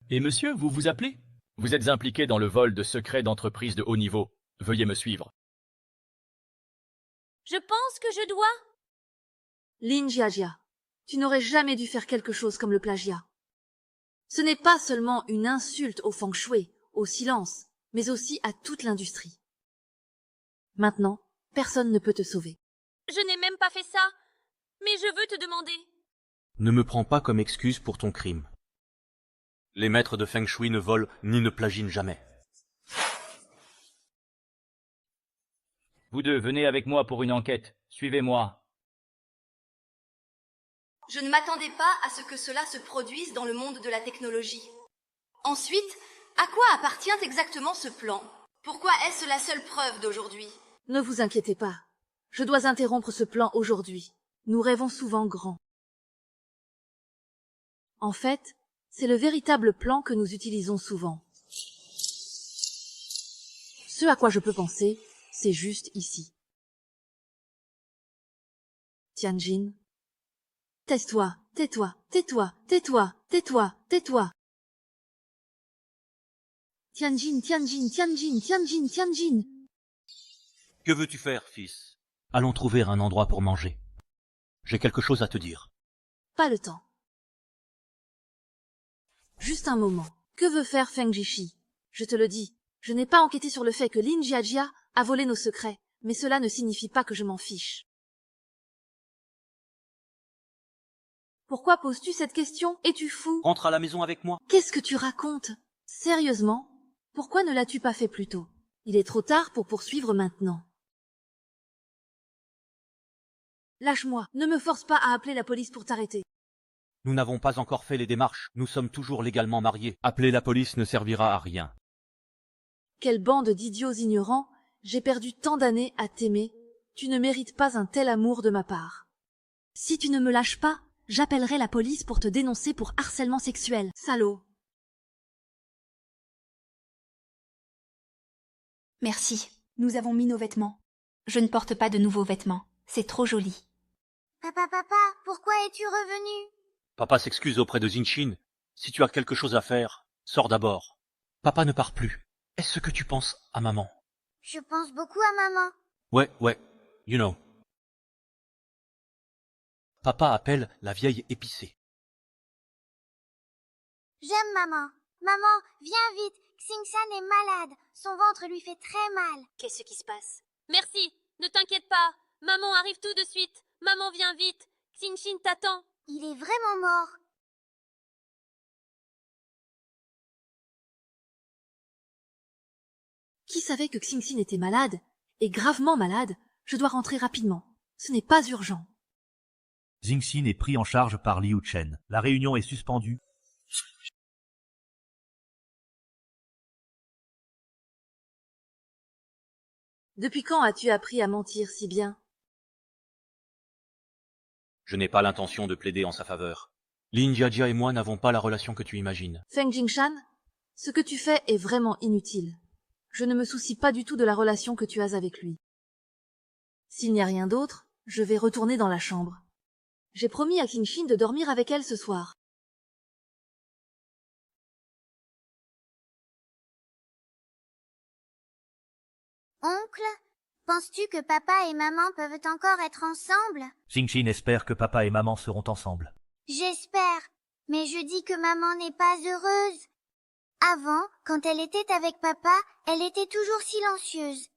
Et monsieur, vous vous appelez? Vous êtes impliqué dans le vol de secrets d'entreprises de haut niveau. Veuillez me suivre. Je pense que je dois. Lin Jiajia. Tu n'aurais jamais dû faire quelque chose comme le plagiat. Ce n'est pas seulement une insulte au feng shui, au silence, mais aussi à toute l'industrie. Maintenant, personne ne peut te sauver. Je n'ai même pas fait ça. Mais je veux te demander. Ne me prends pas comme excuse pour ton crime. Les maîtres de Feng Shui ne volent ni ne plagient jamais. Vous deux, venez avec moi pour une enquête. Suivez-moi. Je ne m'attendais pas à ce que cela se produise dans le monde de la technologie. Ensuite, à quoi appartient exactement ce plan? Pourquoi est-ce la seule preuve d'aujourd'hui? Ne vous inquiétez pas. Je dois interrompre ce plan aujourd'hui. Nous rêvons souvent grand. En fait, c'est le véritable plan que nous utilisons souvent. Ce à quoi je peux penser, c'est juste ici. Tianjin. Tais-toi, tais-toi, tais-toi, tais-toi, tais-toi, tais-toi. Tianjin, Tianjin, Tianjin, Tianjin, Tianjin. Que veux-tu faire, fils? Allons trouver un endroit pour manger. J'ai quelque chose à te dire. Pas le temps. Juste un moment. Que veut faire Feng Jishi? Je te le dis, je n'ai pas enquêté sur le fait que Lin Jiajia a volé nos secrets, mais cela ne signifie pas que je m'en fiche. Pourquoi poses-tu cette question? Es-tu fou? Rentre à la maison avec moi. Qu'est-ce que tu racontes? Sérieusement? Pourquoi ne l'as-tu pas fait plus tôt? Il est trop tard pour poursuivre maintenant. Lâche-moi, ne me force pas à appeler la police pour t'arrêter. Nous n'avons pas encore fait les démarches. Nous sommes toujours légalement mariés. Appeler la police ne servira à rien. Quelle bande d'idiots ignorants! J'ai perdu tant d'années à t'aimer. Tu ne mérites pas un tel amour de ma part. Si tu ne me lâches pas, j'appellerai la police pour te dénoncer pour harcèlement sexuel. Salaud! Merci. Nous avons mis nos vêtements. Je ne porte pas de nouveaux vêtements. C'est trop joli. Papa, pourquoi es-tu revenu? Papa s'excuse auprès de Zinshin. Si tu as quelque chose à faire, sors d'abord. Papa ne part plus. Est-ce ce que tu penses à maman? Je pense beaucoup à maman. Ouais, you know. Papa appelle la vieille épicée. J'aime maman. Maman, viens vite. Xingsan est malade. Son ventre lui fait très mal. Qu'est-ce qui se passe? Merci, ne t'inquiète pas. Maman arrive tout de suite. Maman vient vite. Xinshin t'attend. Il est vraiment mort. Qui savait que Xingxin était malade? Et gravement malade? Je dois rentrer rapidement. Ce n'est pas urgent. Xingxin est pris en charge par Liu Chen. La réunion est suspendue. Depuis quand as-tu appris à mentir si bien? Je n'ai pas l'intention de plaider en sa faveur. Lin Jiajia et moi n'avons pas la relation que tu imagines. Feng Jingshan, ce que tu fais est vraiment inutile. Je ne me soucie pas du tout de la relation que tu as avec lui. S'il n'y a rien d'autre, je vais retourner dans la chambre. J'ai promis à Xingxin de dormir avec elle ce soir. Oncle, penses-tu que papa et maman peuvent encore être ensemble? Xingxin espère que papa et maman seront ensemble. J'espère, mais je dis que maman n'est pas heureuse. Avant, quand elle était avec papa, elle était toujours silencieuse.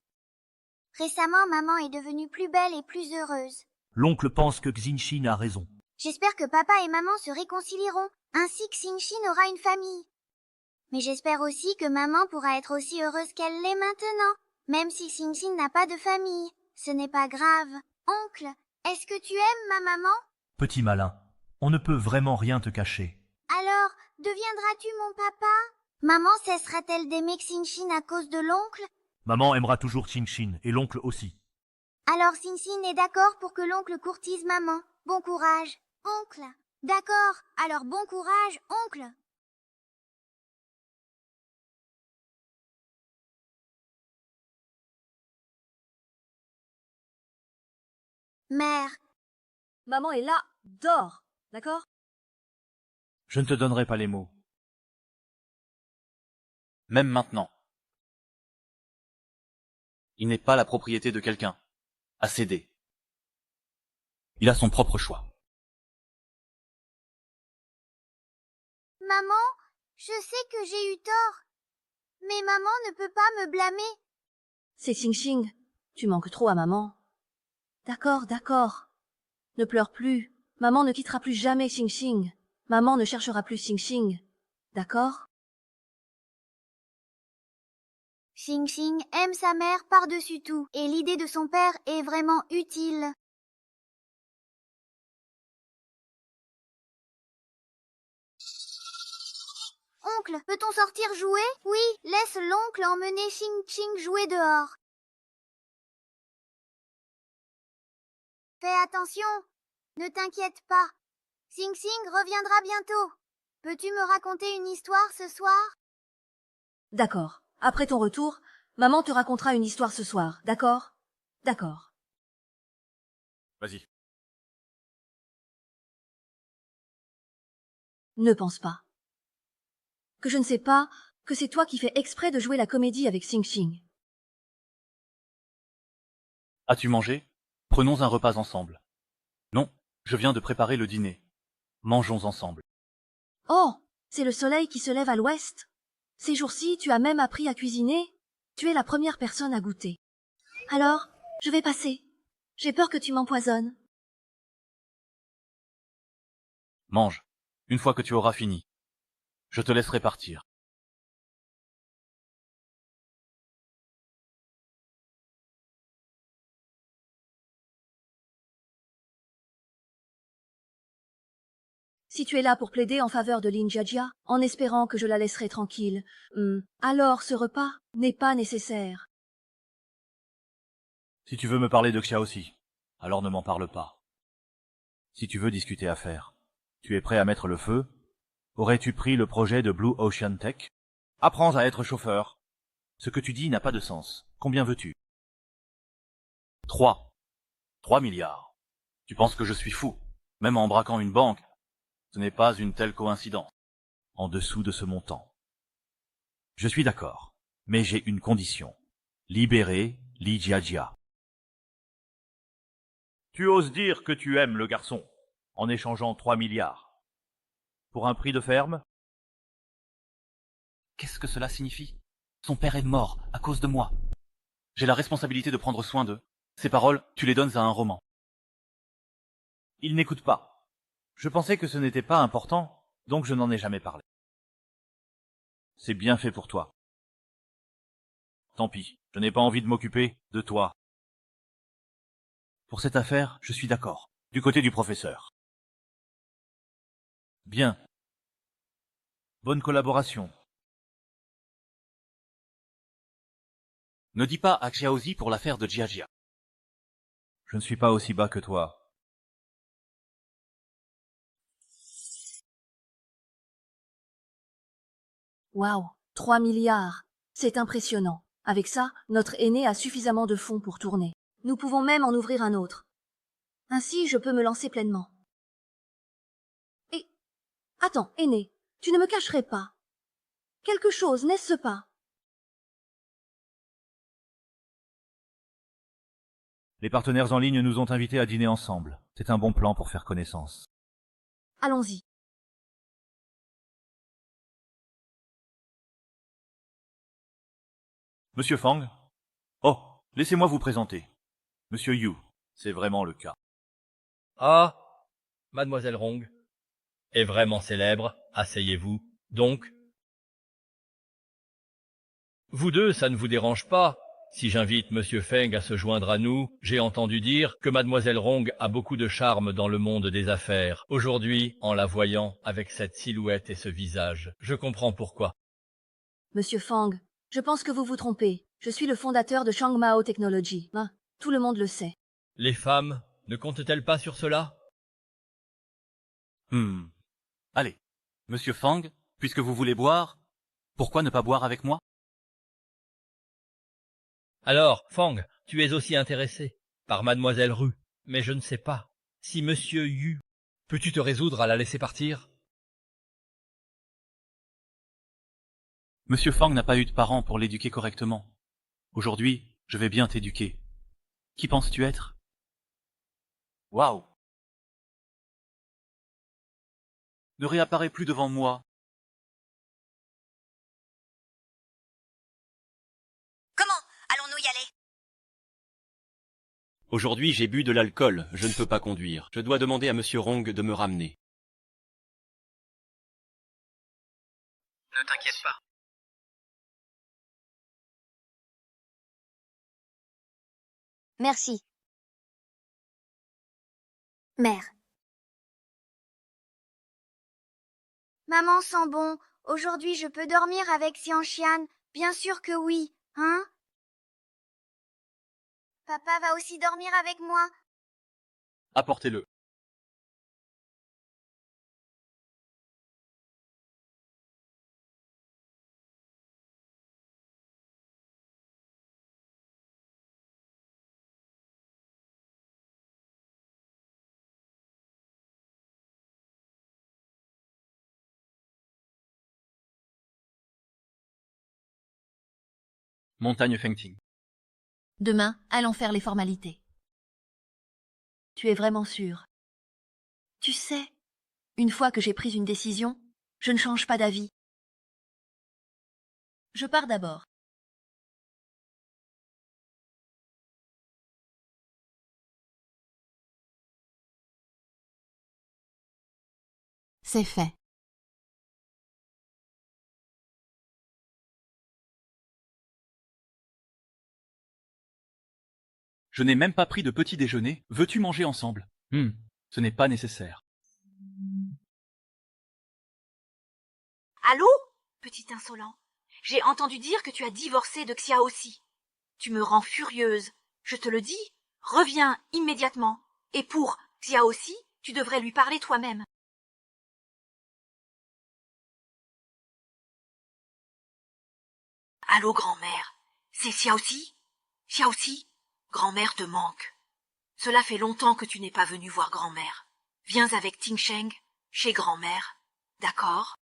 Récemment, maman est devenue plus belle et plus heureuse. L'oncle pense que Xingxin a raison. J'espère que papa et maman se réconcilieront, ainsi que Xingxin aura une famille. Mais j'espère aussi que maman pourra être aussi heureuse qu'elle l'est maintenant, même si Xingxin n'a pas de famille. Ce n'est pas grave. Oncle, est-ce que tu aimes ma maman? Petit malin, on ne peut vraiment rien te cacher. Alors, deviendras-tu mon papa? Maman cessera-t-elle d'aimer Xingxin à cause de l'oncle? Maman aimera toujours Xingxin, et l'oncle aussi. Alors Xingxin est d'accord pour que l'oncle courtise maman. Bon courage, oncle. D'accord, alors bon courage, oncle. Mère. Maman est là, dors, d'accord? Je ne te donnerai pas les mots. Même maintenant. Il n'est pas la propriété de quelqu'un à céder. Il a son propre choix. Maman, je sais que j'ai eu tort. Mais maman ne peut pas me blâmer. C'est Xing Xing. Tu manques trop à maman. D'accord, d'accord. Ne pleure plus. Maman ne quittera plus jamais Xing Xing. Maman ne cherchera plus Xing Xing. D'accord? Xing Xing aime sa mère par-dessus tout, et l'idée de son père est vraiment utile. Oncle, peut-on sortir jouer? Oui, laisse l'oncle emmener Xing Xing jouer dehors. Fais attention, ne t'inquiète pas. Xing Xing reviendra bientôt. Peux-tu me raconter une histoire ce soir? D'accord. Après ton retour, maman te racontera une histoire ce soir, d'accord? D'accord. Vas-y. Ne pense pas. Que je ne sais pas que c'est toi qui fais exprès de jouer la comédie avec Xing Xing. As-tu mangé? Prenons un repas ensemble. Non, je viens de préparer le dîner. Mangeons ensemble. Oh, c'est le soleil qui se lève à l'ouest. Ces jours-ci, tu as même appris à cuisiner. Tu es la première personne à goûter. Alors, je vais passer. J'ai peur que tu m'empoisonnes. Mange, une fois que tu auras fini. Je te laisserai partir. Si tu es là pour plaider en faveur de Lin Jiajia, en espérant que je la laisserai tranquille, alors ce repas n'est pas nécessaire. Si tu veux me parler de Xiaoxi, alors ne m'en parle pas. Si tu veux discuter affaires, tu es prêt à mettre le feu? Aurais-tu pris le projet de Blue Ocean Tech? Apprends à être chauffeur. Ce que tu dis n'a pas de sens. Combien veux-tu? 3 milliards. Tu penses que je suis fou? Même en braquant une banque, ce n'est pas une telle coïncidence. En dessous de ce montant. Je suis d'accord, mais j'ai une condition. Libérer Li Jiajia. Tu oses dire que tu aimes le garçon, en échangeant 3 milliards. Pour un prix de ferme? Qu'est-ce que cela signifie? Son père est mort à cause de moi. J'ai la responsabilité de prendre soin d'eux. Ces paroles, tu les donnes à un roman. Il n'écoute pas. Je pensais que ce n'était pas important, donc je n'en ai jamais parlé. C'est bien fait pour toi. Tant pis, je n'ai pas envie de m'occuper de toi. Pour cette affaire, je suis d'accord. Du côté du professeur. Bien. Bonne collaboration. Ne dis pas à Xiaozi pour l'affaire de Jiajia. Je ne suis pas aussi bas que toi. Waouh, 3 milliards. C'est impressionnant. Avec ça, notre aîné a suffisamment de fonds pour tourner. Nous pouvons même en ouvrir un autre. Ainsi, je peux me lancer pleinement. Et... Attends, aîné, tu ne me cacherais pas. Quelque chose, n'est-ce pas? Les partenaires en ligne nous ont invités à dîner ensemble. C'est un bon plan pour faire connaissance. Allons-y. Monsieur Fang? Oh, laissez-moi vous présenter. Monsieur Yu, c'est vraiment le cas. Ah, Mademoiselle Rong est vraiment célèbre, asseyez-vous. Donc, vous deux, ça ne vous dérange pas si j'invite Monsieur Feng à se joindre à nous? J'ai entendu dire que Mademoiselle Rong a beaucoup de charme dans le monde des affaires. Aujourd'hui, en la voyant avec cette silhouette et ce visage, je comprends pourquoi. Monsieur Fang, je pense que vous vous trompez. Je suis le fondateur de Shangmao Technology. Hein, tout le monde le sait. Les femmes ne comptent-elles pas sur cela? Allez, Monsieur Fang, puisque vous voulez boire, pourquoi ne pas boire avec moi? Alors, Fang, tu es aussi intéressé par Mademoiselle Ru, mais je ne sais pas si Monsieur Yu... Peux-tu te résoudre à la laisser partir? Monsieur Fang n'a pas eu de parents pour l'éduquer correctement. Aujourd'hui, je vais bien t'éduquer. Qui penses-tu être? Waouh! Ne réapparais plus devant moi. Aujourd'hui, j'ai bu de l'alcool, je ne peux pas conduire. Je dois demander à Monsieur Rong de me ramener. Ne t'inquiète pas. Merci. Mère. Maman sent bon. Aujourd'hui, je peux dormir avec Xianxian. Bien sûr que oui, hein? Papa va aussi dormir avec moi. Apportez-le. Montagne Fengting. Demain, allons faire les formalités. Tu es vraiment sûr? Tu sais, une fois que j'ai pris une décision, je ne change pas d'avis. Je pars d'abord. C'est fait. Je n'ai même pas pris de petit déjeuner. Veux-tu manger ensemble? Ce n'est pas nécessaire. Allô, petit insolent. J'ai entendu dire que tu as divorcé de Xia aussi. Tu me rends furieuse. Je te le dis, reviens immédiatement. Et pour Xia aussi, tu devrais lui parler toi-même. Allô, grand-mère. C'est Xia aussi? Xia aussi? Grand-mère te manque. Cela fait longtemps que tu n'es pas venu voir grand-mère. Viens avec Ting Sheng, chez grand-mère. D'accord?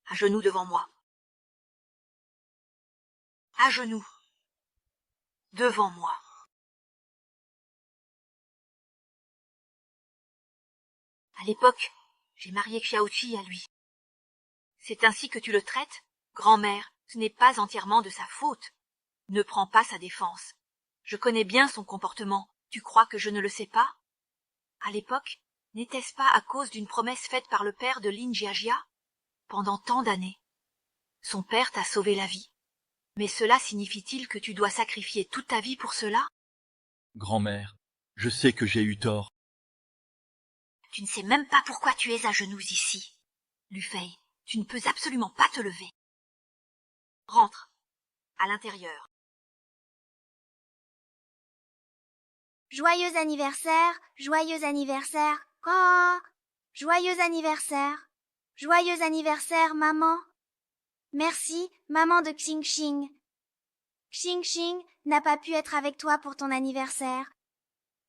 À genoux devant moi. À genoux. Devant moi. À l'époque, j'ai marié Xiaoqi à lui. C'est ainsi que tu le traites? Grand-mère, ce n'est pas entièrement de sa faute. Ne prends pas sa défense. Je connais bien son comportement. Tu crois que je ne le sais pas? À l'époque, n'était-ce pas à cause d'une promesse faite par le père de Lin Jiajia? Pendant tant d'années. Son père t'a sauvé la vie. Mais cela signifie-t-il que tu dois sacrifier toute ta vie pour cela? Grand-mère, je sais que j'ai eu tort. Tu ne sais même pas pourquoi tu es à genoux ici. Lu Fei, tu ne peux absolument pas te lever. Rentre. À l'intérieur. Joyeux anniversaire, joyeux anniversaire. Oh, joyeux anniversaire. Joyeux anniversaire, maman. Merci, maman de Xingxing. Xingxing n'a pas pu être avec toi pour ton anniversaire.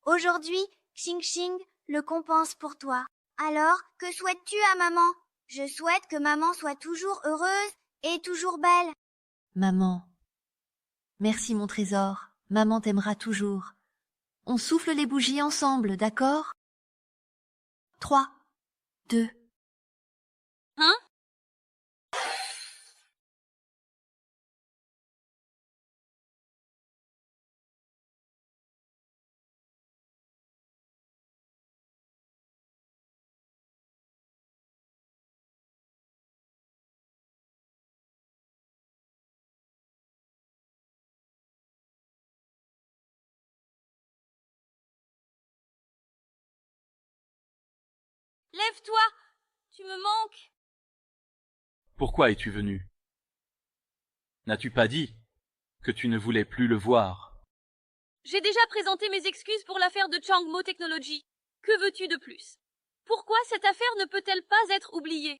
Aujourd'hui, Xingxing le compense pour toi. Alors, que souhaites-tu à maman? Je souhaite que maman soit toujours heureuse et toujours belle. Maman. Merci mon trésor. Maman t'aimera toujours. On souffle les bougies ensemble, d'accord? 3, 2. Hein? Lève-toi! Tu me manques! Pourquoi es-tu venu? N'as-tu pas dit que tu ne voulais plus le voir? J'ai déjà présenté mes excuses pour l'affaire de Changmo Technology. Que veux-tu de plus? Pourquoi cette affaire ne peut-elle pas être oubliée?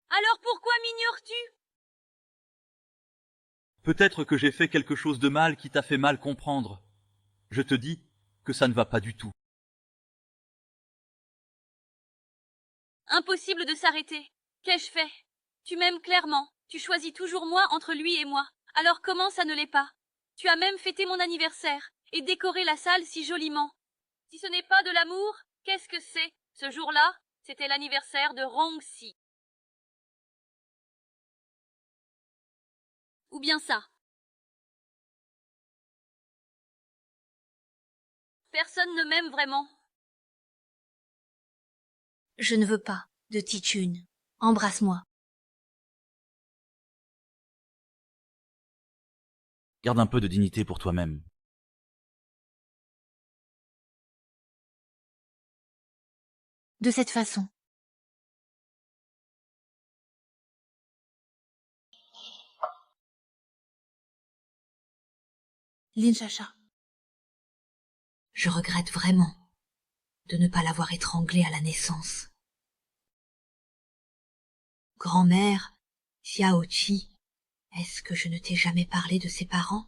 Alors pourquoi m'ignores-tu? Peut-être que j'ai fait quelque chose de mal qui t'a fait mal comprendre. Je te dis que ça ne va pas du tout. Impossible de s'arrêter. Qu'ai-je fait? Tu m'aimes clairement. Tu choisis toujours moi entre lui et moi. Alors comment ça ne l'est pas? Tu as même fêté mon anniversaire et décoré la salle si joliment. Si ce n'est pas de l'amour, qu'est-ce que c'est? Ce jour-là, C'était l'anniversaire de Rongxi. Ou bien ça. Personne ne m'aime vraiment. Je ne veux pas de Tichun. Embrasse-moi. Garde un peu de dignité pour toi-même. De cette façon. Lin Chacha. Je regrette vraiment de ne pas l'avoir étranglé à la naissance. Grand-mère, Xiaoqi, est-ce que je ne t'ai jamais parlé de ses parents?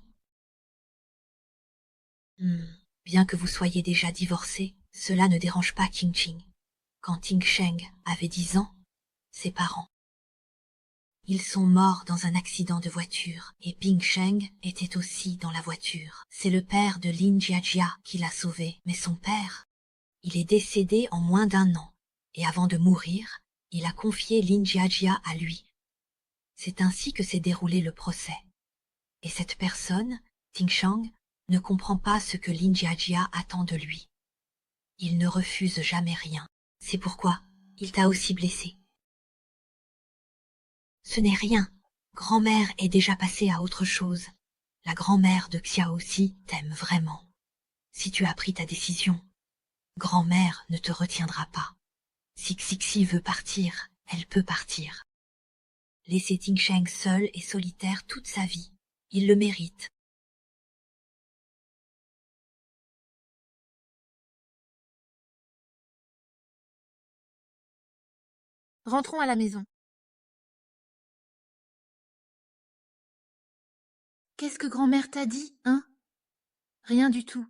Bien que vous soyez déjà divorcés, cela ne dérange pas Qingqing. Quand Ting Sheng avait 10 ans, ses parents. Ils sont morts dans un accident de voiture, et Ping Sheng était aussi dans la voiture. C'est le père de Lin Jiajia qui l'a sauvé, mais son père, il est décédé en moins d'1 an, et avant de mourir, il a confié Lin Jiajia à lui. C'est ainsi que s'est déroulé le procès. Et cette personne, Ting Sheng, ne comprend pas ce que Lin Jiajia attend de lui. Il ne refuse jamais rien. C'est pourquoi il t'a aussi blessé. Ce n'est rien. Grand-mère est déjà passée à autre chose. La grand-mère de Xiaoxi t'aime vraiment. Si tu as pris ta décision, grand-mère ne te retiendra pas. Si Xixi veut partir, elle peut partir. Laisser Ting Sheng seul et solitaire toute sa vie. Il le mérite. Rentrons à la maison. Qu'est-ce que grand-mère t'a dit, hein? Rien du tout.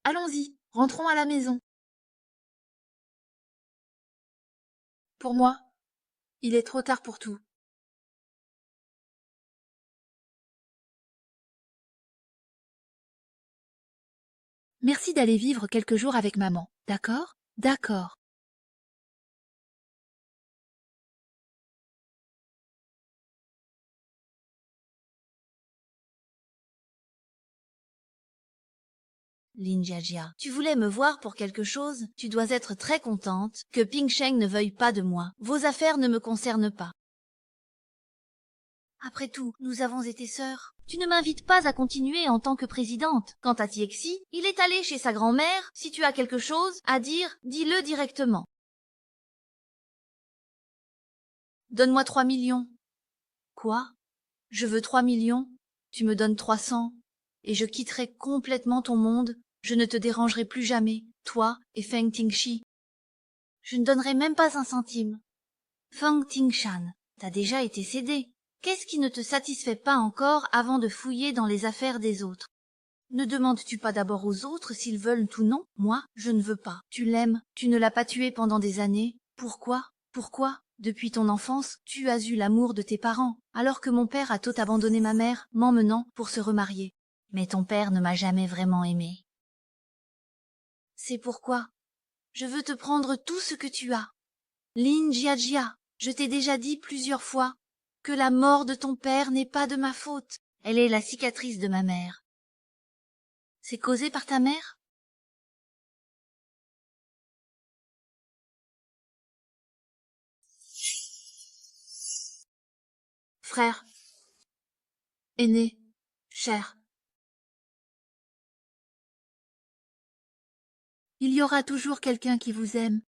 Allons-y, rentrons à la maison. Pour moi, il est trop tard pour tout. Merci d'aller vivre quelques jours avec maman, d'accord? D'accord. Lin Jiajia, tu voulais me voir pour quelque chose? Tu dois être très contente que Ping Sheng ne veuille pas de moi. Vos affaires ne me concernent pas. Après tout, nous avons été sœurs. Tu ne m'invites pas à continuer en tant que présidente. Quant à Tiexi, il est allé chez sa grand-mère. Si tu as quelque chose à dire, dis-le directement. Donne-moi 3 millions. Quoi? Je veux 3 millions. Tu me donnes 300. Et je quitterai complètement ton monde. Je ne te dérangerai plus jamais, toi et Feng Tingshi. Je ne donnerai même pas 1 centime. Feng Tingshan, t'as déjà été cédé. Qu'est-ce qui ne te satisfait pas encore avant de fouiller dans les affaires des autres? Ne demandes-tu pas d'abord aux autres s'ils veulent ou non? Moi, je ne veux pas. Tu l'aimes, tu ne l'as pas tué pendant des années. Pourquoi? Pourquoi? Depuis ton enfance, tu as eu l'amour de tes parents, alors que mon père a tout abandonné ma mère, m'emmenant pour se remarier. Mais ton père ne m'a jamais vraiment aimé. C'est pourquoi je veux te prendre tout ce que tu as. Lin Jiajia, je t'ai déjà dit plusieurs fois que la mort de ton père n'est pas de ma faute. Elle est la cicatrice de ma mère. C'est causé par ta mère? Frère, aîné, cher. Il y aura toujours quelqu'un qui vous aime.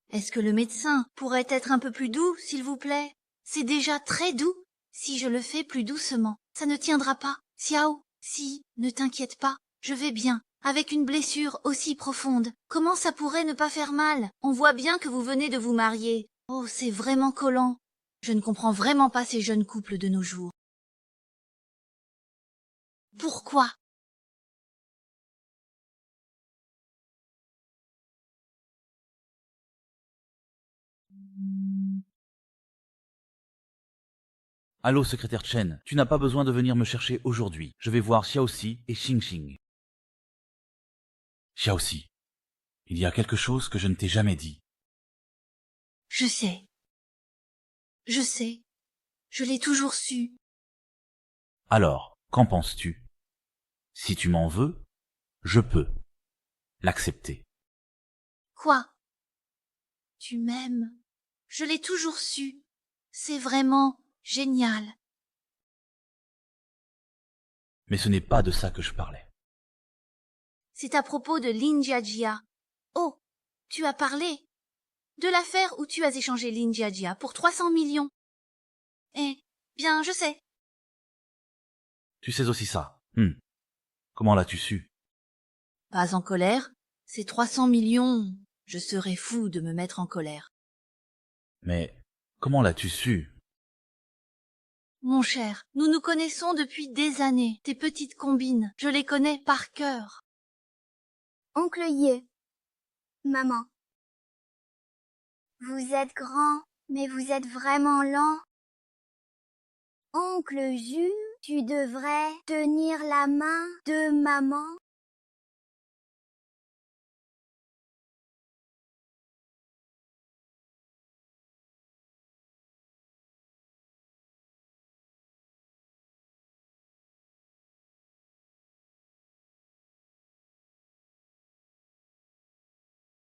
Est-ce que le médecin pourrait être un peu plus doux, s'il vous plaît? C'est déjà très doux. Si je le fais plus doucement, ça ne tiendra pas. Xiao, si, ne t'inquiète pas, je vais bien. Avec une blessure aussi profonde, comment ça pourrait ne pas faire mal? On voit bien que vous venez de vous marier. Oh, c'est vraiment collant. Je ne comprends vraiment pas ces jeunes couples de nos jours. Pourquoi? Allô, secrétaire Chen, tu n'as pas besoin de venir me chercher aujourd'hui. Je vais voir Xiaoxi et Xingxing. Xiaoxi, il y a quelque chose que je ne t'ai jamais dit. Je sais. Je sais. Je l'ai toujours su. Alors, qu'en penses-tu? Si tu m'en veux, je peux l'accepter. Quoi? Tu m'aimes? Je l'ai toujours su. C'est vraiment génial. Mais ce n'est pas de ça que je parlais. C'est à propos de Lin Jiajia. Oh, tu as parlé de l'affaire où tu as échangé Lin Jiajia pour 300 millions. Eh, bien, je sais. Tu sais aussi ça. Comment l'as-tu su? Pas en colère. C'est 300 millions. Je serais fou de me mettre en colère. Mais comment l'as-tu su? Mon cher, nous nous connaissons depuis des années. Tes petites combines, je les connais par cœur. Oncle Ye. Maman. Vous êtes grand, mais vous êtes vraiment lent. Oncle Ju, tu devrais tenir la main de maman